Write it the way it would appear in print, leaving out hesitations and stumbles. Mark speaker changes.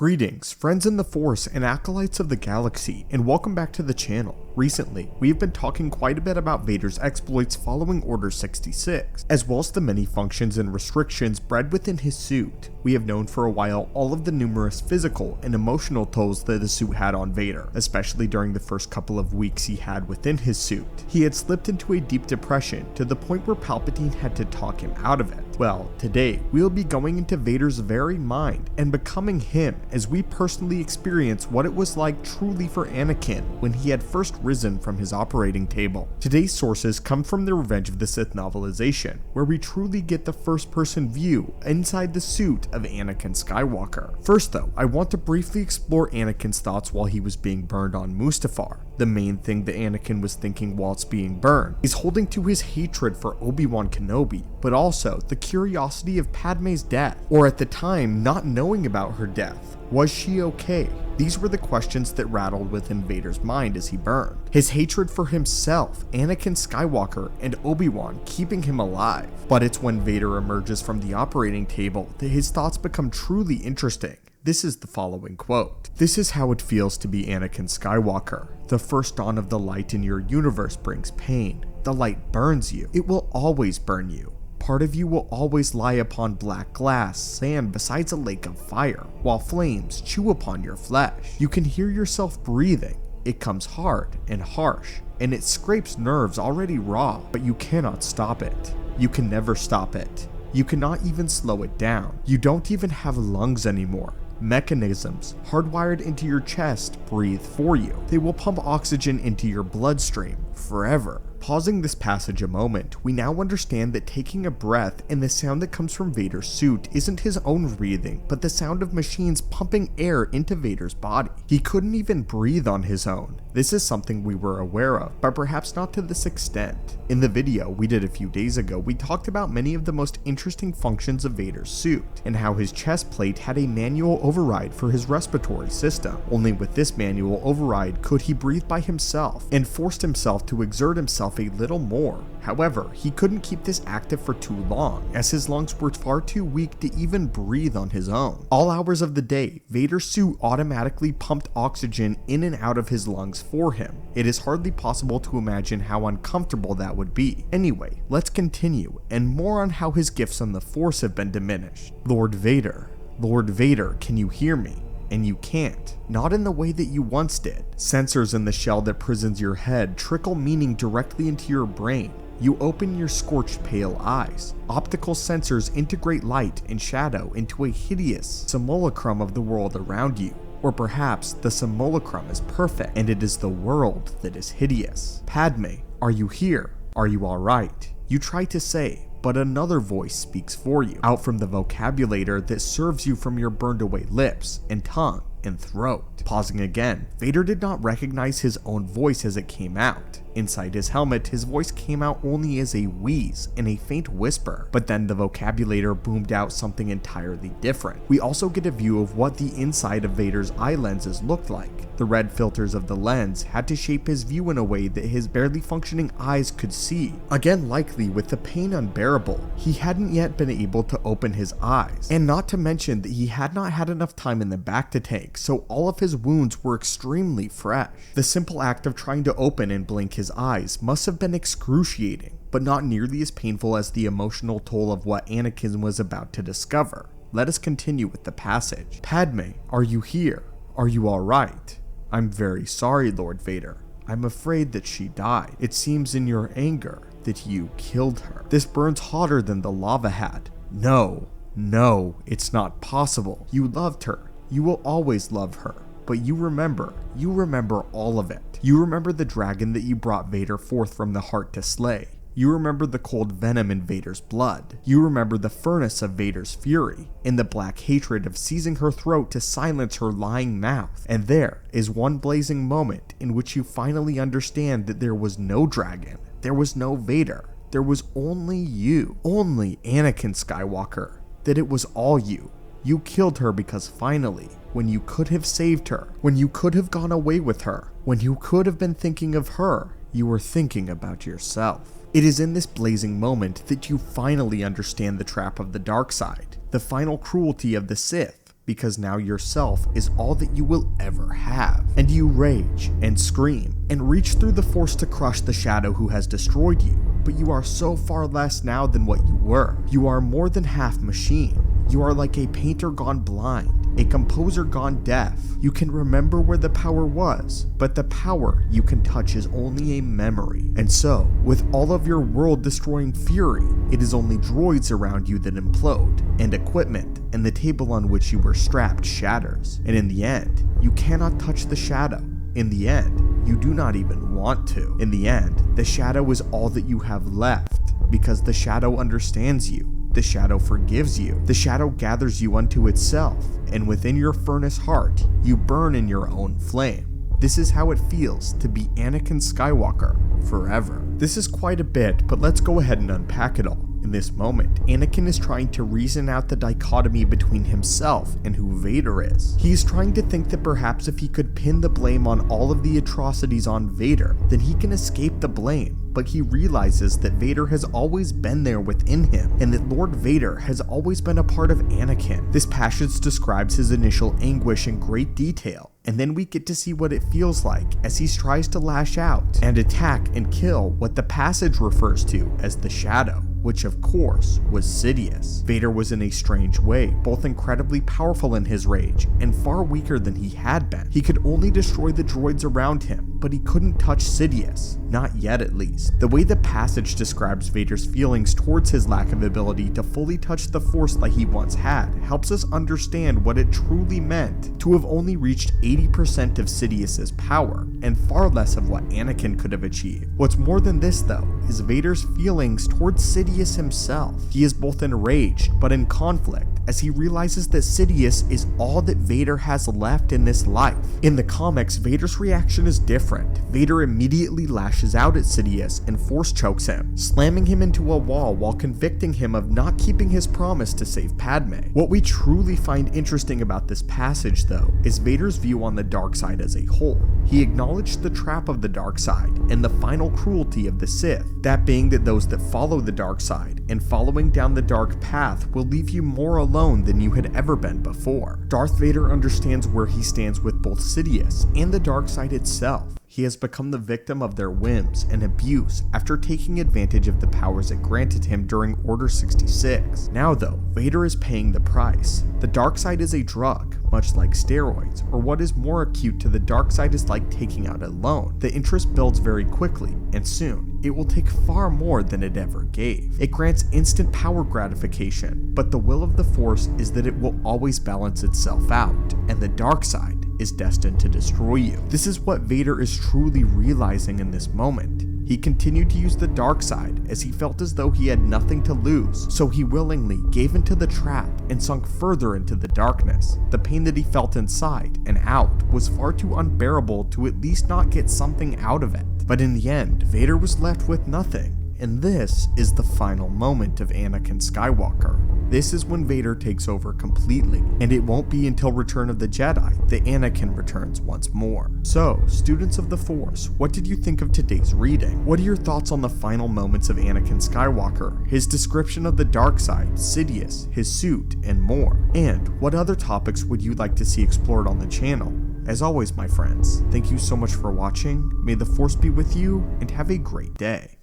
Speaker 1: Greetings, friends in the Force and acolytes of the galaxy, and welcome back to the channel. Recently, we have been talking quite a bit about Vader's exploits following Order 66, as well as the many functions and restrictions bred within his suit. We have known for a while all of the numerous physical and emotional tolls that the suit had on Vader, especially during the first couple of weeks he had within his suit. He had slipped into a deep depression to the point where Palpatine had to talk him out of it. Well, today, we'll be going into Vader's very mind and becoming him as we personally experience what it was like truly for Anakin when he had first risen from his operating table. Today's sources come from the Revenge of the Sith novelization, where we truly get the first-person view inside the suit of Anakin Skywalker. First though, I want to briefly explore Anakin's thoughts while he was being burned on Mustafar. The main thing that Anakin was thinking whilst being burned is holding to his hatred for Obi-Wan Kenobi, but also the curiosity of Padme's death, or at the time not knowing about her death. Was she okay? These were the questions that rattled within Vader's mind as he burned. His hatred for himself, Anakin Skywalker, and Obi-Wan keeping him alive. But it's when Vader emerges from the operating table that his thoughts become truly interesting. This is the following quote. "This is how it feels to be Anakin Skywalker. The first dawn of the light in your universe brings pain. The light burns you. It will always burn you. Part of you will always lie upon black glass, sand besides a lake of fire, while flames chew upon your flesh. You can hear yourself breathing. It comes hard and harsh, and it scrapes nerves already raw, but you cannot stop it. You can never stop it. You cannot even slow it down. You don't even have lungs anymore. Mechanisms hardwired into your chest breathe for you. They will pump oxygen into your bloodstream forever." Pausing this passage a moment, we now understand that taking a breath and the sound that comes from Vader's suit isn't his own breathing, but the sound of machines pumping air into Vader's body. He couldn't even breathe on his own. This is something we were aware of, but perhaps not to this extent. In the video we did a few days ago, we talked about many of the most interesting functions of Vader's suit, and how his chest plate had a manual override for his respiratory system. Only with this manual override could he breathe by himself, and forced himself to exert himself a little more. However, he couldn't keep this active for too long, as his lungs were far too weak to even breathe on his own. All hours of the day, Vader's suit automatically pumped oxygen in and out of his lungs for him. It is hardly possible to imagine how uncomfortable that would be. Anyway, let's continue, and more on how his gifts on the Force have been diminished. Lord Vader, can you hear me? And you can't. Not in the way that you once did. Sensors in the shell that prisons your head trickle meaning directly into your brain. You open your scorched pale eyes. Optical sensors integrate light and shadow into a hideous simulacrum of the world around you. Or perhaps the simulacrum is perfect and it is the world that is hideous. Padme, are you here? Are you alright? You try to say, but another voice speaks for you, out from the vocabulator that serves you from your burned away lips and tongue and throat. Pausing again, Vader did not recognize his own voice as it came out. Inside his helmet, his voice came out only as a wheeze and a faint whisper, but then the vocabulator boomed out something entirely different. We also get a view of what the inside of Vader's eye lenses looked like. The red filters of the lens had to shape his view in a way that his barely functioning eyes could see. Again, likely with the pain unbearable, he hadn't yet been able to open his eyes, and not to mention that he had not had enough time in the bacta tank, so all of his wounds were extremely fresh. The simple act of trying to open and blink his eyes must have been excruciating, but not nearly as painful as the emotional toll of what Anakin was about to discover. Let us continue with the passage. "Padme, are you here? Are you alright? I'm very sorry, Lord Vader. I'm afraid that she died. It seems in your anger that you killed her. This burns hotter than the lava had. No, it's not possible. You loved her. You will always love her. But you remember all of it. You remember the dragon that you brought Vader forth from the heart to slay. You remember the cold venom in Vader's blood. You remember the furnace of Vader's fury, and the black hatred of seizing her throat to silence her lying mouth. And there is one blazing moment in which you finally understand that there was no dragon, there was no Vader, there was only you, only Anakin Skywalker, that it was all you. You killed her because finally, when you could have saved her, when you could have gone away with her, when you could have been thinking of her, you were thinking about yourself. It is in this blazing moment that you finally understand the trap of the dark side, the final cruelty of the Sith, because now yourself is all that you will ever have. And you rage and scream and reach through the Force to crush the shadow who has destroyed you, but you are so far less now than what you were. You are more than half machine. You are like a painter gone blind, a composer gone deaf. You can remember where the power was, but the power you can touch is only a memory. And so, with all of your world-destroying fury, it is only droids around you that implode, and equipment and the table on which you were strapped shatters. And in the end, you cannot touch the shadow. In the end, you do not even want to. In the end, the shadow is all that you have left, because the shadow understands you. The shadow forgives you. The shadow gathers you unto itself, and within your furnace heart, you burn in your own flame. This is how it feels to be Anakin Skywalker forever. This is quite a bit, but let's go ahead and unpack it all. In this moment, Anakin is trying to reason out the dichotomy between himself and who Vader is. He is trying to think that perhaps if he could pin the blame on all of the atrocities on Vader, then he can escape the blame. But he realizes that Vader has always been there within him, and that Lord Vader has always been a part of Anakin. This passage describes his initial anguish in great detail, and then we get to see what it feels like as he tries to lash out and attack and kill what the passage refers to as the Shadow, which of course was Sidious. Vader was in a strange way, both incredibly powerful in his rage and far weaker than he had been. He could only destroy the droids around him, but he couldn't touch Sidious, not yet at least. The way the passage describes Vader's feelings towards his lack of ability to fully touch the Force like he once had helps us understand what it truly meant to have only reached 80% of Sidious's power, and far less of what Anakin could have achieved. What's more than this though, is Vader's feelings towards Sidious himself. He is both enraged, but in conflict, as he realizes that Sidious is all that Vader has left in this life. In the comics, Vader's reaction is different. Vader immediately lashes out at Sidious and force chokes him, slamming him into a wall while convicting him of not keeping his promise to save Padme. What we truly find interesting about this passage though, is Vader's view on the dark side as a whole. He acknowledged the trap of the dark side and the final cruelty of the Sith, that being that those that follow the dark side and following down the dark path will leave you more alone than you had ever been before. Darth Vader understands where he stands with both Sidious and the dark side itself. He has become the victim of their whims and abuse after taking advantage of the powers it granted him during Order 66. Now though, Vader is paying the price. The dark side is a drug, much like steroids, or what is more acute to the dark side is like taking out a loan. The interest builds very quickly, and soon, it will take far more than it ever gave. It grants instant power gratification, but the will of the Force is that it will always balance itself out, and the dark side is destined to destroy you. This is what Vader is truly realizing in this moment. He continued to use the dark side as he felt as though he had nothing to lose, so he willingly gave into the trap and sunk further into the darkness. The pain that he felt inside and out was far too unbearable to at least not get something out of it. But in the end, Vader was left with nothing. And this is the final moment of Anakin Skywalker. This is when Vader takes over completely, and it won't be until Return of the Jedi that Anakin returns once more. So, students of the Force, what did you think of today's reading? What are your thoughts on the final moments of Anakin Skywalker, his description of the dark side, Sidious, his suit, and more? And what other topics would you like to see explored on the channel? As always, my friends, thank you so much for watching, may the Force be with you, and have a great day.